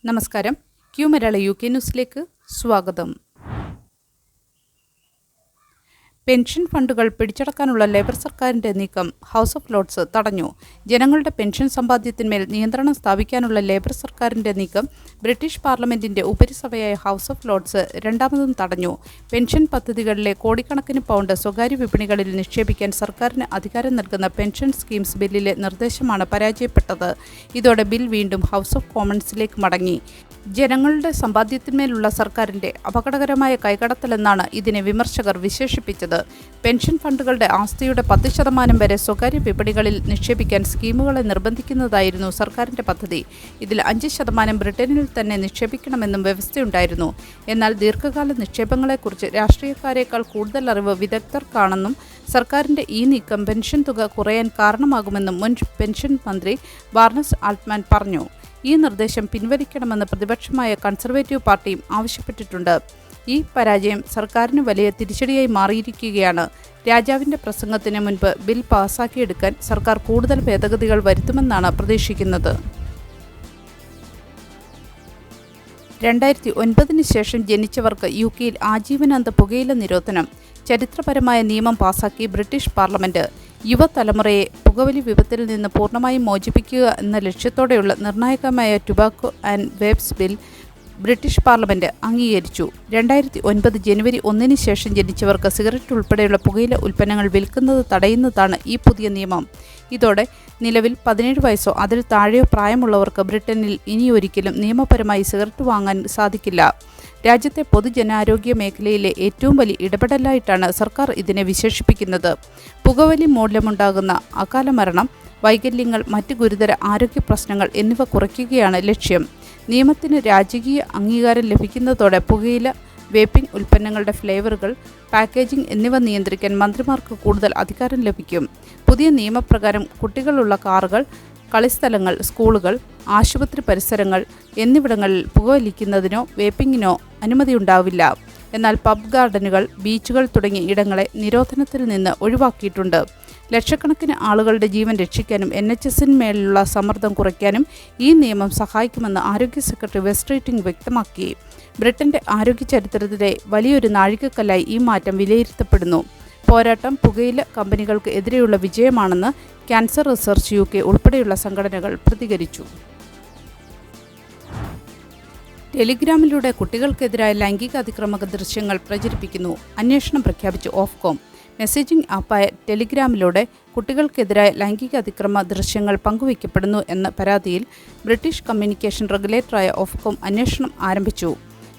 നമസ്കാരം. ക്യൂ മലയാള UK ന്യൂസിലേക്ക് സ്വാഗതം. പെൻഷൻ ഫണ്ടുകൾ പിടിച്ചടക്കാനുള്ള ലേബർ സർക്കാരിൻ്റെ നീക്കം ഹൗസ് ഓഫ് ലോർഡ്സ് തടഞ്ഞു. ജനങ്ങളുടെ പെൻഷൻ സമ്പാദ്യത്തിന്മേൽ നിയന്ത്രണം സ്ഥാപിക്കാനുള്ള ലേബർ സർക്കാരിൻ്റെ നീക്കം ബ്രിട്ടീഷ് പാർലമെൻറ്റിൻ്റെ ഉപരിസഭയായ ഹൗസ് ഓഫ് ലോർഡ്സ് രണ്ടാമതും തടഞ്ഞു. പെൻഷൻ പദ്ധതികളിലെ കോടിക്കണക്കിന് പൗണ്ട് സ്വകാര്യ വിപണികളിൽ നിക്ഷേപിക്കാൻ സർക്കാരിന് അധികാരം നൽകുന്ന പെൻഷൻ സ്കീംസ് ബില്ലിലെ നിർദ്ദേശമാണ് പരാജയപ്പെട്ടത്. ഇതോടെ ബിൽ വീണ്ടും ഹൗസ് ഓഫ് കോമൺസിലേക്ക് മടങ്ങി. ജനങ്ങളുടെ സമ്പാദ്യത്തിന്മേലുള്ള സർക്കാരിൻ്റെ അപകടകരമായ കൈകടത്തലെന്നാണ് ഇതിനെ വിമർശകർ വിശേഷിപ്പിച്ചത്. പെൻഷൻ ഫണ്ടുകളുടെ ആസ്തിയുടെ 10% വരെ സ്വകാര്യ വിപണികളിൽ നിക്ഷേപിക്കാൻ സ്കീമുകളെ നിർബന്ധിക്കുന്നതായിരുന്നു സർക്കാരിൻ്റെ പദ്ധതി. ഇതിൽ 5% ബ്രിട്ടനിൽ തന്നെ നിക്ഷേപിക്കണമെന്നും വ്യവസ്ഥയുണ്ടായിരുന്നു. എന്നാൽ ദീർഘകാല നിക്ഷേപങ്ങളെക്കുറിച്ച് രാഷ്ട്രീയക്കാരേക്കാൾ കൂടുതൽ അറിവ് വിദഗ്ധർക്കാണെന്നും സർക്കാരിൻ്റെ ഈ നീക്കം പെൻഷൻ തുക കുറയാൻ കാരണമാകുമെന്നും മുൻ പെൻഷൻ മന്ത്രി ബാർണസ് ആൾട്ട്മാൻ പറഞ്ഞു. ഈ നിർദ്ദേശം പിൻവലിക്കണമെന്ന് പ്രതിപക്ഷമായ കൺസർവേറ്റീവ് പാർട്ടിയും ആവശ്യപ്പെട്ടിട്ടുണ്ട്. ഈ പരാജയം സർക്കാരിന് വലിയ തിരിച്ചടിയായി മാറിയിരിക്കുകയാണ്. രാജാവിൻ്റെ പ്രസംഗത്തിന് മുൻപ് ബിൽ പാസാക്കിയെടുക്കാൻ സർക്കാർ കൂടുതൽ ഭേദഗതികൾ വരുത്തുമെന്നാണ് പ്രതീക്ഷിക്കുന്നത്. 2009 ശേഷം ജനിച്ചവർക്ക് UK ആജീവനാന്ത പുകയില നിരോധനം ചരിത്രപരമായ നിയമം പാസാക്കി ബ്രിട്ടീഷ് പാർലമെൻറ്റ്. യുവതലമുറയെ പുകവലി വിപത്തിൽ നിന്ന് പൂർണ്ണമായും മോചിപ്പിക്കുക എന്ന ലക്ഷ്യത്തോടെയുള്ള നിർണായകമായ tobacco and vapes bill British parliament അംഗീകരിച്ചു. 2009 ജനുവരി 1 ശേഷം ജനിച്ചവർക്ക് സിഗരറ്റ് ഉൾപ്പെടെയുള്ള പുകയില ഉൽപ്പന്നങ്ങൾ വിൽക്കുന്നത് തടയുന്നതാണ് ഈ പുതിയ നിയമം. ഇതോടെ നിലവിൽ 17 വയസ്സോ അതിൽ താഴെയോ പ്രായമുള്ളവർക്ക് ബ്രിട്ടനിൽ ഇനിയൊരിക്കലും നിയമപരമായി സിഗരറ്റ് വാങ്ങാൻ സാധിക്കില്ല. രാജ്യത്തെ പൊതുജനാരോഗ്യ മേഖലയിലെ ഏറ്റവും വലിയ ഇടപെടലായിട്ടാണ് സർക്കാർ ഇതിനെ വിശേഷിപ്പിക്കുന്നത്. പുകവലി മൂലമുണ്ടാകുന്ന അകാല മരണം, വൈകല്യങ്ങൾ, മറ്റ് ഗുരുതര ആരോഗ്യ പ്രശ്നങ്ങൾ എന്നിവ കുറയ്ക്കുകയാണ് ലക്ഷ്യം. നിയമത്തിന് രാജകീയ അംഗീകാരം ലഭിക്കുന്നതോടെ പുകയില, വേപ്പിംഗ് ഉൽപ്പന്നങ്ങളുടെ ഫ്ലേവറുകൾ, പാക്കേജിംഗ് എന്നിവ നിയന്ത്രിക്കാൻ മന്ത്രിമാർക്ക് കൂടുതൽ അധികാരം ലഭിക്കും. പുതിയ നിയമപ്രകാരം കുട്ടികളുള്ള കാറുകൾ, കളിസ്ഥലങ്ങൾ, സ്കൂളുകൾ, ആശുപത്രി പരിസരങ്ങൾ എന്നിവിടങ്ങളിൽ പുകവലിക്കുന്നതിനോ വേപ്പിങ്ങിനോ അനുമതിയുണ്ടാവില്ല. എന്നാൽ പബ് ഗാർഡനുകൾ, ബീച്ചുകൾ തുടങ്ങിയ ഇടങ്ങളെ നിരോധനത്തിൽ നിന്ന് ഒഴിവാക്കിയിട്ടുണ്ട്. ലക്ഷക്കണക്കിന് ആളുകളുടെ ജീവൻ രക്ഷിക്കാനും NHSന്മേലുള്ള സമ്മർദ്ദം കുറയ്ക്കാനും ഈ നിയമം സഹായിക്കുമെന്ന് ആരോഗ്യ സെക്രട്ടറി വെസ്റ്റ് റീറ്റിംഗ് വ്യക്തമാക്കി. ബ്രിട്ടന്റെ ആരോഗ്യ ചരിത്രത്തിലെ വലിയൊരു നാഴികക്കല്ലായി ഈ മാറ്റം വിലയിരുത്തപ്പെടുന്നു. പോരാട്ടം പുകയില കമ്പനികൾക്ക് എതിരെയുള്ള വിജയമാണെന്ന് ക്യാൻസർ റിസർച്ച് UK ഉൾപ്പെടെയുള്ള സംഘടനകൾ പ്രതികരിച്ചു. ടെലിഗ്രാമിലൂടെ കുട്ടികൾക്കെതിരായ ലൈംഗിക അതിക്രമ ദൃശ്യങ്ങൾ പ്രചരിപ്പിക്കുന്നു. അന്വേഷണം പ്രഖ്യാപിച്ചു ഓഫ്കോം. മെസ്സേജിംഗ് ആപ്പായ ടെലിഗ്രാമിലൂടെ കുട്ടികൾക്കെതിരായ ലൈംഗിക അതിക്രമ ദൃശ്യങ്ങൾ പങ്കുവയ്ക്കപ്പെടുന്നു എന്ന പരാതിയിൽ ബ്രിട്ടീഷ് കമ്മ്യൂണിക്കേഷൻ റെഗുലേറ്ററായ ഓഫ്കോം അന്വേഷണം ആരംഭിച്ചു.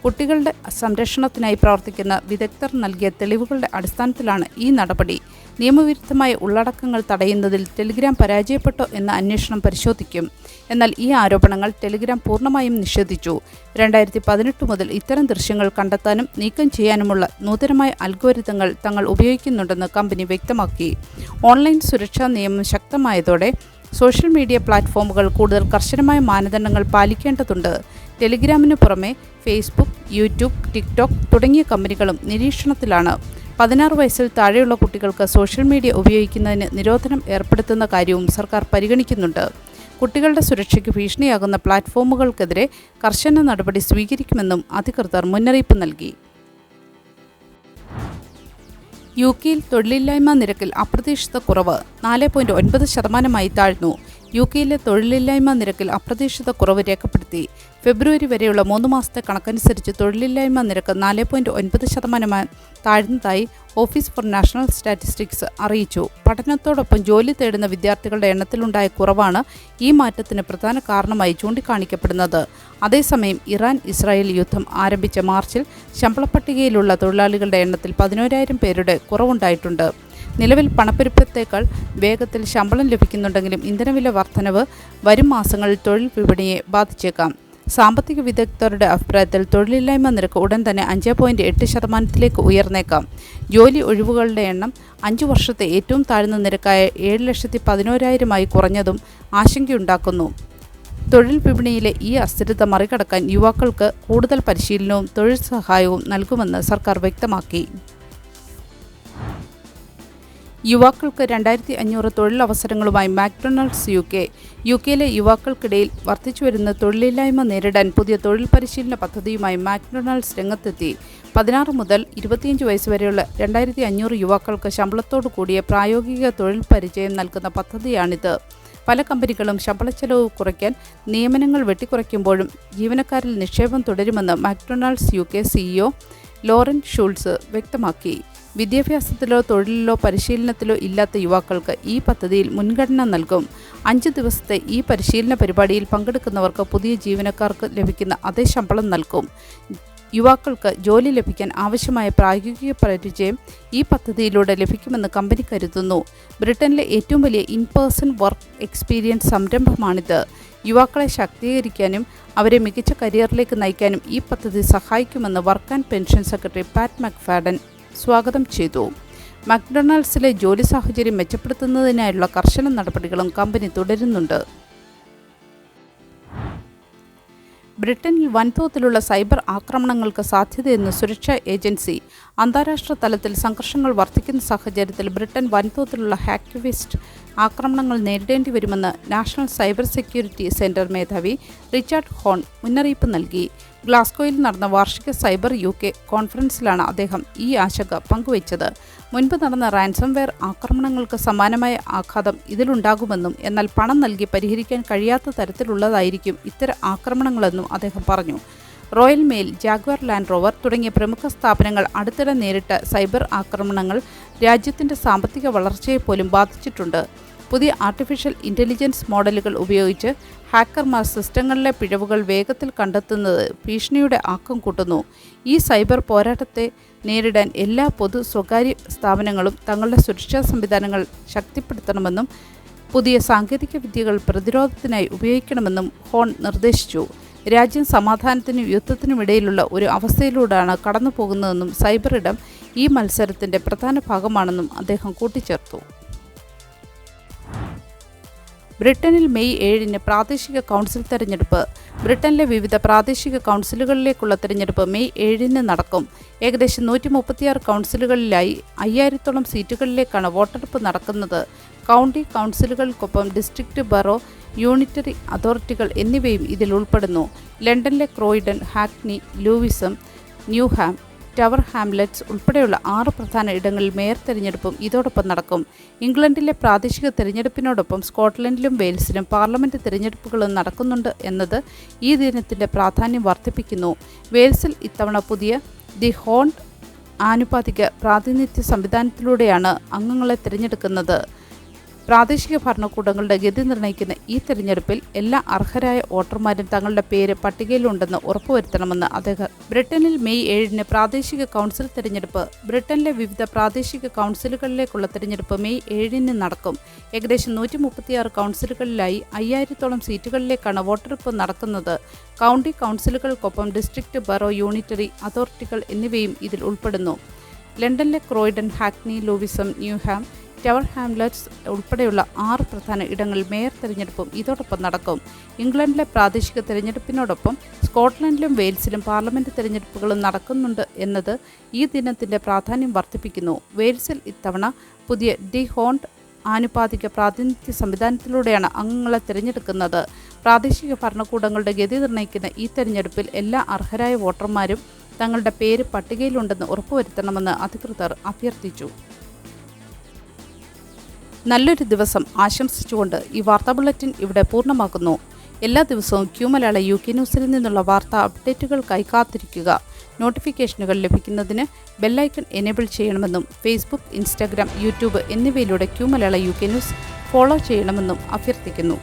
കുട്ടികളുടെ സംരക്ഷണത്തിനായി പ്രവർത്തിക്കുന്ന വിദഗ്ധർ നൽകിയ തെളിവുകളുടെ അടിസ്ഥാനത്തിലാണ് ഈ നടപടി. നിയമവിരുദ്ധമായ ഉള്ളടക്കങ്ങൾ തടയുന്നതിൽ ടെലിഗ്രാം പരാജയപ്പെട്ടോ എന്ന അന്വേഷണം പരിശോധിക്കും. എന്നാൽ ഈ ആരോപണങ്ങൾ ടെലിഗ്രാം പൂർണ്ണമായും നിഷേധിച്ചു. 2018 മുതൽ ഇത്തരം ദൃശ്യങ്ങൾ കണ്ടെത്താനും നീക്കം ചെയ്യാനുമുള്ള നൂതനമായ അൽഗോരിതങ്ങൾ തങ്ങൾ ഉപയോഗിക്കുന്നുണ്ടെന്ന് കമ്പനി വ്യക്തമാക്കി. ഓൺലൈൻ സുരക്ഷാ നിയമം ശക്തമായതോടെ സോഷ്യൽ മീഡിയ പ്ലാറ്റ്ഫോമുകൾ കൂടുതൽ കർശനമായ മാനദണ്ഡങ്ങൾ പാലിക്കേണ്ടതുണ്ട്. ടെലിഗ്രാമിന് പുറമെ ഫേസ്ബുക്ക്, യൂട്യൂബ്, ടിക്ടോക്ക് തുടങ്ങിയ കമ്പനികളും നിരീക്ഷണത്തിലാണ്. 16 വയസ്സിൽ താഴെയുള്ള കുട്ടികൾക്ക് സോഷ്യൽ മീഡിയ ഉപയോഗിക്കുന്നതിന് നിരോധനം ഏർപ്പെടുത്തുന്ന കാര്യവും സർക്കാർ പരിഗണിക്കുന്നുണ്ട്. കുട്ടികളുടെ സുരക്ഷയ്ക്ക് ഭീഷണിയാകുന്ന പ്ലാറ്റ്ഫോമുകൾക്കെതിരെ കർശന നടപടി സ്വീകരിക്കുമെന്നും അധികൃതർ മുന്നറിയിപ്പ് നൽകി. UK തൊഴിലില്ലായ്മ നിരക്കിൽ അപ്രതീക്ഷിത കുറവ് 4.9% താഴ്ന്നു. UK തൊഴിലില്ലായ്മ നിരക്കിൽ അപ്രതീക്ഷിത കുറവ് രേഖപ്പെടുത്തി. ഫെബ്രുവരി വരെയുള്ള 3 മാസത്തെ കണക്കനുസരിച്ച് തൊഴിലില്ലായ്മ നിരക്ക് 4.9% താഴ്ന്നതായി ഓഫീസ് ഫോർ നാഷണൽ സ്റ്റാറ്റിസ്റ്റിക്സ് അറിയിച്ചു. പഠനത്തോടൊപ്പം ജോലി തേടുന്ന വിദ്യാർത്ഥികളുടെ എണ്ണത്തിലുണ്ടായ കുറവാണ് ഈ മാറ്റത്തിന് പ്രധാന കാരണമായി ചൂണ്ടിക്കാണിക്കപ്പെടുന്നത്. അതേസമയം ഇറാൻ-ഇസ്രായേൽ യുദ്ധം ആരംഭിച്ച മാർച്ചിൽ ശമ്പളപ്പട്ടികയിലുള്ള തൊഴിലാളികളുടെ എണ്ണത്തിൽ 11,000 പേരുടെ കുറവുണ്ടായിട്ടുണ്ട്. നിലവിൽ പണപ്പെരുപ്പത്തേക്കാൾ വേഗത്തിൽ ശമ്പളം ലഭിക്കുന്നുണ്ടെങ്കിലും ഇന്ധനവില വർധനവ് വരും മാസങ്ങളിൽ തൊഴിൽ വിപണിയെ ബാധിച്ചേക്കാം. സാമ്പത്തിക വിദഗ്ധരുടെ അഭിപ്രായത്തിൽ തൊഴിലില്ലായ്മ നിരക്ക് ഉടൻ തന്നെ 5.8% ഉയർന്നേക്കാം. ജോലി ഒഴിവുകളുടെ എണ്ണം 5 വർഷത്തെ ഏറ്റവും താഴ്ന്ന നിരക്കായ 7,11,000 കുറഞ്ഞതും ആശങ്കയുണ്ടാക്കുന്നു. തൊഴിൽ വിപണിയിലെ ഈ അസ്ഥിരത മറികടക്കാൻ യുവാക്കൾക്ക് കൂടുതൽ പരിശീലനവും തൊഴിൽ സഹായവും നൽകുമെന്ന് സർക്കാർ വ്യക്തമാക്കി. യുവാക്കൾക്ക് 2500 തൊഴിലവസരങ്ങളുമായി മാക്ഡൊണാൾഡ്സ് യു കെയിലെ യുവാക്കൾക്കിടയിൽ വർദ്ധിച്ചുവരുന്ന തൊഴിലില്ലായ്മ നേരിടാൻ പുതിയ തൊഴിൽ പരിശീലന പദ്ധതിയുമായി മാക്ഡൊണാൾഡ്സ് രംഗത്തെത്തി. 16 മുതൽ 25 വയസ്സ് വരെയുള്ള 2500 യുവാക്കൾക്ക് ശമ്പളത്തോടു കൂടിയ പ്രായോഗിക തൊഴിൽ പരിചയം നൽകുന്ന പദ്ധതിയാണിത്. പല കമ്പനികളും ശമ്പളച്ചെലവ് കുറയ്ക്കാൻ നിയമനങ്ങൾ വെട്ടിക്കുറയ്ക്കുമ്പോഴും ജീവനക്കാരിൽ നിക്ഷേപം തുടരുമെന്ന് McDonald's UK CEO Lauren Schulz വ്യക്തമാക്കി. വിദ്യാഭ്യാസത്തിലോ തൊഴിലിലോ പരിശീലനത്തിലോ ഇല്ലാത്ത യുവാക്കൾക്ക് ഈ പദ്ധതിയിൽ മുൻഗണന നൽകും. 5 ദിവസത്തെ ഈ പരിശീലന പരിപാടിയിൽ പങ്കെടുക്കുന്നവർക്ക് പുതിയ ജീവനക്കാർക്ക് ലഭിക്കുന്ന അതേ ശമ്പളം നൽകും. യുവാക്കൾക്ക് ജോലി ലഭിക്കാൻ ആവശ്യമായ പ്രായോഗിക പരിചയം ഈ പദ്ധതിയിലൂടെ ലഭിക്കുമെന്ന് കമ്പനി കരുതുന്നു. ബ്രിട്ടനിലെ ഏറ്റവും വലിയ ഇൻ-പേഴ്സൺ വർക്ക് എക്സ്പീരിയൻസ് സംരംഭമാണിത്. യുവാക്കളെ ശാക്തീകരിക്കാനും അവരെ മികച്ച കരിയറിലേക്ക് നയിക്കാനും ഈ പദ്ധതി സഹായിക്കുമെന്ന് വർക്ക് ആൻഡ് പെൻഷൻ സെക്രട്ടറി പാറ്റ് മക്ഫാഡൻ സ്വാഗതം ചെയ്തു. മക്ഡൊണാൾഡ്സിലെ ജോലി സാഹചര്യം മെച്ചപ്പെടുത്തുന്നതിനായുള്ള കർശന നടപടികളും കമ്പനി തുടരുന്നുണ്ട്. ബ്രിട്ടനിൽ വൻതോതിലുള്ള സൈബർ ആക്രമണങ്ങൾക്ക് സാധ്യതയെന്ന് സുരക്ഷാ ഏജൻസി. അന്താരാഷ്ട്ര തലത്തിൽ സംഘർഷങ്ങൾ വർദ്ധിക്കുന്ന സാഹചര്യത്തിൽ ബ്രിട്ടൻ വൻതോതിലുള്ള ഹാക്ടിവിസ്റ്റ് ആക്രമണങ്ങൾ നേരിടേണ്ടി വരുമെന്ന് നാഷണൽ സൈബർ സെക്യൂരിറ്റി സെന്റർ മേധാവി റിച്ചാർഡ് ഹോൺ മുന്നറിയിപ്പ് നൽകി. ഗ്ലാസ്ഗോയിൽ നടന്ന വാർഷിക സൈബർ UK കോൺഫറൻസിലാണ് അദ്ദേഹം ഈ ആശങ്ക പങ്കുവച്ചത്. മുൻപ് നടന്ന റാൻസംവെയർ ആക്രമണങ്ങൾക്ക് സമാനമായ ആഘാതം ഇതിലുണ്ടാകുമെന്നും എന്നാൽ പണം നൽകി പരിഹരിക്കാൻ കഴിയാത്ത തരത്തിലുള്ളതായിരിക്കും ഇത്തരം ആക്രമണങ്ങളെന്നും അദ്ദേഹം പറഞ്ഞു. Royal mail, Jaguar Land Rover തുടങ്ങിയ പ്രമുഖ സ്ഥാപനങ്ങൾ അടുത്തിടെ നേരിട്ട സൈബർ ആക്രമണങ്ങൾ രാജ്യത്തിൻ്റെ സാമ്പത്തിക വളർച്ചയെപ്പോലും ബാധിച്ചിട്ടുണ്ട്. പുതിയ ആർട്ടിഫിഷ്യൽ ഇൻ്റലിജൻസ് മോഡലുകൾ ഉപയോഗിച്ച് ഹാക്കർമാർ സിസ്റ്റങ്ങളിലെ പിഴവുകൾ വേഗത്തിൽ കണ്ടെത്തുന്നത് ഭീഷണിയുടെ ആക്കം കൂട്ടുന്നു. ഈ സൈബർ പോരാട്ടത്തെ നേരിടാൻ എല്ലാ പൊതു സ്വകാര്യ സ്ഥാപനങ്ങളും തങ്ങളുടെ സുരക്ഷാ സംവിധാനങ്ങൾ ശക്തിപ്പെടുത്തണമെന്നും പുതിയ സാങ്കേതിക വിദ്യകൾ പ്രതിരോധത്തിനായി ഉപയോഗിക്കണമെന്നും ഹോൺ നിർദ്ദേശിച്ചു. രാജ്യം സമാധാനത്തിനും യുദ്ധത്തിനുമിടയിലുള്ള ഒരു അവസ്ഥയിലൂടെയാണ് കടന്നു പോകുന്നതെന്നും സൈബർ ഇടം ഈ മത്സരത്തിൻ്റെ പ്രധാന ഭാഗമാണെന്നും അദ്ദേഹം കൂട്ടിച്ചേർത്തു. ബ്രിട്ടനിൽ മെയ് 7 പ്രാദേശിക കൗൺസിൽ തെരഞ്ഞെടുപ്പ്. ബ്രിട്ടനിലെ വിവിധ പ്രാദേശിക കൗൺസിലുകളിലേക്കുള്ള തെരഞ്ഞെടുപ്പ് മെയ് 7 നടക്കും. ഏകദേശം 136 കൗൺസിലുകളിലായി 5000-ഓളം സീറ്റുകളിലേക്കാണ് വോട്ടെടുപ്പ് നടക്കുന്നത്. കൗണ്ടി കൗൺസിലുകൾക്കൊപ്പം ഡിസ്ട്രിക്റ്റ്, ബറോ, യൂണിറ്ററി അതോറിറ്റികൾ എന്നിവയും ഇതിൽ ഉൾപ്പെടുന്നു. ലണ്ടനിലെ ക്രോയിഡൺ, ഹാക്നി, ലൂവിസം, ന്യൂഹാം, ടവർ ഹാംലെറ്റ്സ് ഉൾപ്പെടെയുള്ള 6 പ്രധാന ഇടങ്ങളിൽ മേയർ തെരഞ്ഞെടുപ്പും ഇതോടൊപ്പം നടക്കും. ഇംഗ്ലണ്ടിലെ പ്രാദേശിക തെരഞ്ഞെടുപ്പിനോടൊപ്പം സ്കോട്ട്ലൻഡിലും വെയിൽസിലും പാർലമെൻറ്റ് തെരഞ്ഞെടുപ്പുകളും നടക്കുന്നുണ്ട് എന്നത് ഈ ദിനത്തിൻ്റെ പ്രാധാന്യം വർദ്ധിപ്പിക്കുന്നു. വെയിൽസിൽ ഇത്തവണ പുതിയ ദി ഹോണ്ട് ആനുപാതിക പ്രാതിനിധ്യ സംവിധാനത്തിലൂടെയാണ് അംഗങ്ങളെ തിരഞ്ഞെടുക്കുന്നത്. പ്രാദേശിക ഭരണകൂടങ്ങളുടെ ഗതി നിർണ്ണയിക്കുന്ന ഈ തെരഞ്ഞെടുപ്പിൽ എല്ലാ അർഹരായ വോട്ടർമാരും തങ്ങളുടെ പേര് പട്ടികയിലുണ്ടെന്ന് ഉറപ്പുവരുത്തണമെന്ന് അദ്ദേഹം. ബ്രിട്ടനിൽ മെയ് 7 പ്രാദേശിക കൗൺസിൽ തെരഞ്ഞെടുപ്പ്. ബ്രിട്ടനിലെ വിവിധ പ്രാദേശിക കൗൺസിലുകളിലേക്കുള്ള തെരഞ്ഞെടുപ്പ് മെയ് 7 നടക്കും. ഏകദേശം 136 കൗൺസിലുകളിലായി 5000-ഓളം സീറ്റുകളിലേക്കാണ് വോട്ടെടുപ്പ് നടക്കുന്നത്. കൗണ്ടി കൗൺസിലുകൾക്കൊപ്പം ഡിസ്ട്രിക്റ്റ്, ബറോ, യൂണിറ്ററി അതോറിറ്റികൾ എന്നിവയും ഇതിൽ ഉൾപ്പെടുന്നു. ലണ്ടനിലെ ക്രോയിഡൺ, ഹാക്നി, ലൂവിസം, ന്യൂഹാം, ടവർ ഹാംലെറ്റ്സ് ഉൾപ്പെടെയുള്ള 6 പ്രധാന ഇടങ്ങളിൽ മേയർ തെരഞ്ഞെടുപ്പും ഇതോടൊപ്പം നടക്കും. ഇംഗ്ലണ്ടിലെ പ്രാദേശിക തെരഞ്ഞെടുപ്പിനോടൊപ്പം സ്കോട്ട്ലൻഡിലും വെയിൽസിലും പാർലമെൻറ്റ് തെരഞ്ഞെടുപ്പുകളും നടക്കുന്നുണ്ട് എന്നത് ഈ ദിനത്തിൻ്റെ പ്രാധാന്യം വർദ്ധിപ്പിക്കുന്നു. വെയിൽസിൽ ഇത്തവണ പുതിയ ദി ഹോണ്ട് ആനുപാതിക പ്രാതിനിധ്യ സംവിധാനത്തിലൂടെയാണ് അംഗങ്ങളെ തിരഞ്ഞെടുക്കുന്നത്. പ്രാദേശിക ഭരണകൂടങ്ങളുടെ ഗതി നിർണ്ണയിക്കുന്ന ഈ തെരഞ്ഞെടുപ്പിൽ എല്ലാ അർഹരായ വോട്ടർമാരും തങ്ങളുടെ പേര് പട്ടികയിലുണ്ടെന്ന് ഉറപ്പുവരുത്തണമെന്ന് അധികൃതർ അഭ്യർത്ഥിച്ചു. നല്ലൊരു ദിവസം ആശംസിച്ചുകൊണ്ട് ഈ വാർത്താ ബുള്ളറ്റിൻ ഇവിടെ പൂർണ്ണമാക്കുന്നു. എല്ലാ ദിവസവും ക്യൂമലയാള UK ന്യൂസിൽ നിന്നുള്ള വാർത്താ അപ്ഡേറ്റുകൾക്കായി കാത്തിരിക്കുക. നോട്ടിഫിക്കേഷനുകൾ ലഭിക്കുന്നതിന് ബെല്ലൈക്കൺ എനേബിൾ ചെയ്യണമെന്നും ഫേസ്ബുക്ക്, ഇൻസ്റ്റാഗ്രാം, യൂട്യൂബ് എന്നിവയിലൂടെ ക്യൂമലയാള UK ന്യൂസ് ഫോളോ ചെയ്യണമെന്നും അഭ്യർത്ഥിക്കുന്നു.